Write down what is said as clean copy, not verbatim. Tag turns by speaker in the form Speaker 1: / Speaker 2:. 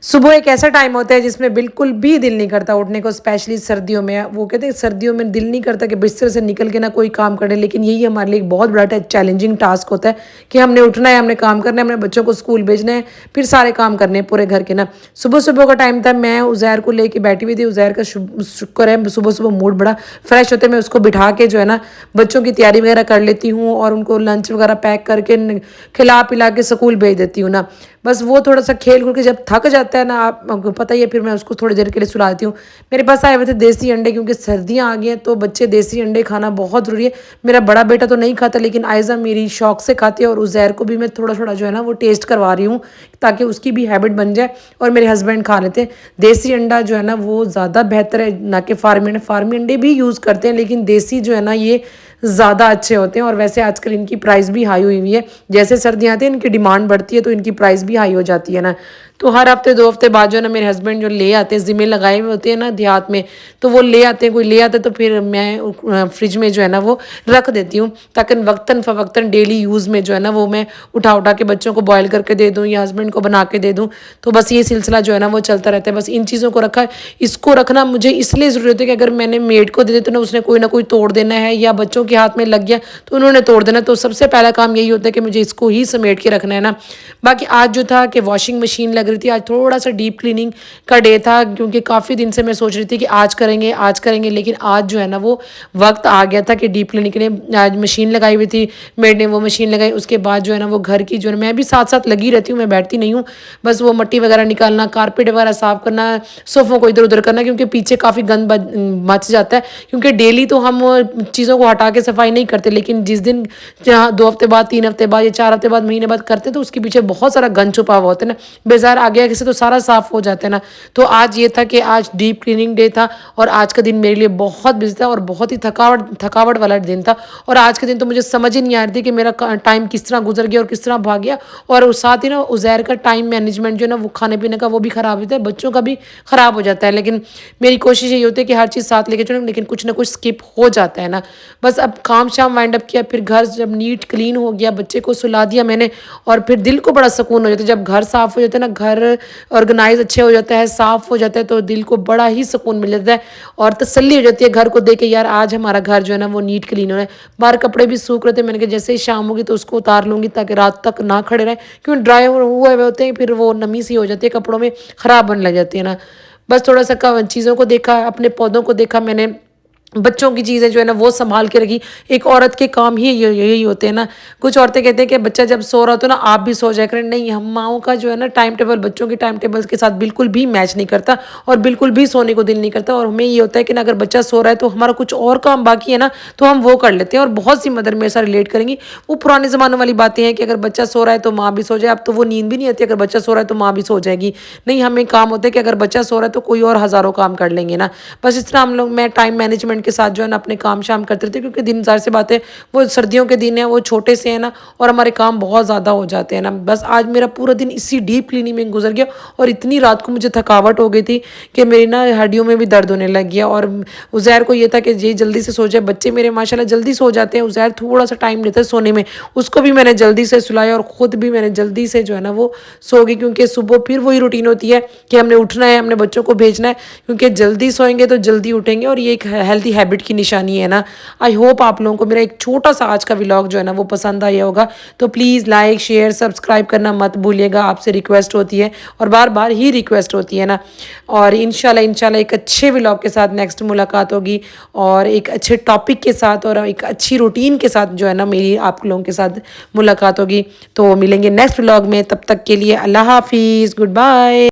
Speaker 1: सुबह एक ऐसा टाइम होता है जिसमें बिल्कुल भी दिल नहीं करता उठने को, स्पेशली सर्दियों में। वो कहते हैं सर्दियों में दिल नहीं करता कि बिस्तर से निकल के ना कोई काम करे, लेकिन यही हमारे लिए एक बहुत बड़ा चैलेंजिंग टास्क होता है कि हमने उठना है, हमने काम करना है, हमने बच्चों को स्कूल भेजना है, फिर सारे काम करने हैं पूरे घर के ना। सुबह सुबह का टाइम था, मैं उज़ैर को लेके बैठी हुई थी। उज़ैर का शुक्र है सुबह सुबह मूड बड़ा फ्रेश होते, मैं उसको बिठा के जो है ना बच्चों की तैयारी वगैरह कर लेती हूँ और उनको लंच वगैरह पैक करके खिला पिला के स्कूल भेज देती हूँ ना। बस वो थोड़ा सा खेल कूद के जब थक जाता है ना, आपको पता ही है, फिर मैं उसको थोड़ी देर के लिए सुला देती हूँ। मेरे पास आए हुए थे देसी अंडे, क्योंकि सर्दियाँ आ गई हैं तो बच्चे देसी अंडे खाना बहुत ज़रूरी है। मेरा बड़ा बेटा तो नहीं खाता, लेकिन आयज़ा मेरी शौक से खाती है और उज़ैर को भी मैं थोड़ा थोड़ा जो है ना वो टेस्ट करवा रही हूँ ताकि उसकी भी हैबिट बन जाए और मेरे हस्बैंड खा लेते हैं। देसी अंडा जो है ना वो ज़्यादा बेहतर है ना कि फार्मी अंडे भी यूज़ करते हैं, लेकिन देसी जो है ना ये ज़्यादा अच्छे होते हैं। और वैसे आजकल इनकी प्राइस भी हाई हुई है, जैसे सर्दियाँ आती हैं इनकी डिमांड बढ़ती है तो इनकी प्राइस भी हाई हो जाती है ना। तो हर हफ्ते 2 हफ्ते बाद जो है ना मेरे हस्बैंड जो ले आते हैं, ज़िम्मे लगाए हुए होते हैं ना देहात में, तो वो ले आते हैं। कोई ले आता है तो फिर मैं फ्रिज में जो है ना वो रख देती हूँ ताकि वक्तन फ़वक्तन डेली यूज़ में जो है ना वो मैं उठा उठा के बच्चों को बॉयल करके दे दूँ या हस्बैंड को बना के दे दूँ। तो बस ये सिलसिला जो है ना वो चलता रहता है। बस इन चीज़ों को रखा है। इसको रखना मुझे इसलिए ज़रूरत है कि अगर मैंने मेड को दे दी तो ना उसने कोई ना कोई तोड़ देना है, या बच्चों के हाथ में लग गया तो उन्होंने तोड़ देना। तो सबसे पहला काम यही होता है कि मुझे इसको ही समेट के रखना है ना। बाकी आज जो था कि वॉशिंग मशीन लग रही थी, आज थोड़ा सा डीप क्लीनिंग का डे था, क्योंकि काफ़ी दिन से मैं सोच रही थी कि आज करेंगे, लेकिन आज जो है ना वो वक्त आ गया था कि डीप क्लीनिंग के लिए। आज मशीन लगाई हुई थी, मेड ने वो मशीन लगाई। उसके बाद जो है ना वो घर की जो है, मैं भी साथ साथ लगी रहती हूँ, मैं बैठती नहीं हूँ। बस वो मट्टी वगैरह निकालना, कारपेट वगैरह साफ़ करना, सोफ़ों को इधर उधर करना, क्योंकि पीछे काफ़ी गंद मच जाता है। क्योंकि डेली तो हम चीज़ों को हटा के सफाई नहीं करते, लेकिन जिस दिन जहाँ 2 हफ्ते बाद, 3 हफ्ते बाद या 4 हफ्ते बाद, महीने बाद करते हैं तो उसके पीछे बहुत सारा गंद छुपा हुआ होता है ना। बेजार आ गया किसी तो सारा साफ़ हो जाता है ना। तो आज ये था कि आज डीप क्लीनिंग डे था और आज का दिन मेरे लिए बहुत बिजी था और बहुत ही थकावट वाला दिन था। और आज के दिन तो मुझे समझ ही नहीं आ रही थी कि मेरा टाइम किस तरह गुजर गया और किस तरह भाग गया। और साथ ही ना उज़ैर का टाइम मैनेजमेंट जो है ना वो खाने पीने का वो भी ख़राब होता है, बच्चों का भी ख़राब हो जाता है। लेकिन मेरी कोशिश यही होती है कि हर चीज़ साथ लेके चलूँ, लेकिन कुछ ना कुछ स्किप हो जाता है ना। बस अब काम शाम वाइंड अप किया, फिर घर जब नीट क्लीन हो गया, बच्चे को सुला दिया मैंने, और फिर दिल को बड़ा सुकून हो जाता है जब घर साफ़ हो जाता है ना, घर ऑर्गेनाइज अच्छे हो जाता है, साफ़ हो जाता है, तो दिल को बड़ा ही सुकून मिल जाता है और तसल्ली हो जाती है घर को देख के, यार आज हमारा घर जो है ना वो नीट क्लीन हो रहा है। बाहर कपड़े भी सूख रहे थे, मैंने कहा जैसे ही शाम होगी तो उसको उतार लूँगी ताकि रात तक ना खड़े रहें, क्योंकि ड्राई हुए हुए होते हैं, फिर वो नमी सी हो जाती है कपड़ों में, ख़राब होने लग जाती है ना। बस थोड़ा सा चीज़ों को देखा, अपने पौधों को देखा मैंने, बच्चों की चीज़ें जो है ना वो संभाल के रखी। एक औरत के काम ही यही होते हैं ना। कुछ औरतें कहते हैं कि बच्चा जब सो रहा हो तो ना आप भी सो जाया करें। नहीं, हम माओं का जो है ना टाइम टेबल बच्चों के टाइम टेबल के साथ बिल्कुल भी मैच नहीं करता और बिल्कुल भी सोने को दिल नहीं करता। और हमें ये होता है कि ना अगर बच्चा सो रहा है तो हमारा कुछ और काम बाकी है ना तो हम वो कर लेते हैं। और बहुत सी मदर मेरे साथ रिलेट करेंगी, वो पुराने ज़माने वाली बातें हैं कि अगर बच्चा सो रहा है तो माँ भी सो जाए। अब तो वो नींद भी नहीं आती, अगर बच्चा सो रहा है तो माँ भी सो जाएगी। नहीं, हमें काम होता है कि अगर बच्चा सो रहा है तो कोई और हज़ारों काम कर लेंगे ना। बस इस तरह हम लोग, मैं टाइम मैनेजमेंट के साथ जो है ना अपने काम शाम करते थे, क्योंकि दिन ज़ाहिर सी बात है वो सर्दियों के दिन है, वो छोटे से है ना और हमारे काम बहुत ज़्यादा हो जाते हैं ना। बस आज मेरा पूरा दिन इसी डीप क्लीनिंग में गुजर गया और इतनी रात को मुझे थकावट हो गई थी कि मेरी ना हड्डियों में भी दर्द होने लग गया। और उज़ैर को ये था कि ये जल्दी से सो जाए, बच्चे मेरे माशाल्लाह जल्दी सो जाते हैं, उज़ैर थोड़ा सा टाइम लेता है सोने में, उसको भी मैंने जल्दी से सुलाया और ख़ुद भी मैंने जल्दी से जो है ना वो सो गई, क्योंकि सुबह फिर वही रूटीन होती है कि हमने उठना है, हमने बच्चों को भेजना है, क्योंकि जल्दी सोएंगे तो जल्दी उठेंगे और ये एक हेल्थी हैबिट की निशानी है ना। आई होप आप लोगों को मेरा एक छोटा सा आज का व्लॉग जो है ना वो पसंद आया होगा। तो प्लीज़ लाइक शेयर सब्सक्राइब करना मत भूलिएगा, आपसे रिक्वेस्ट होती है और बार बार ही रिक्वेस्ट होती है ना। और इंशाल्लाह एक अच्छे व्लॉग के साथ नेक्स्ट मुलाकात होगी और एक अच्छे टॉपिक के साथ और एक अच्छी रूटीन के साथ जो है ना मेरी आप लोगों के साथ मुलाकात होगी। तो मिलेंगे नेक्स्ट व्लॉग में, तब तक के लिए अल्लाह हाफिज़, गुड बाय।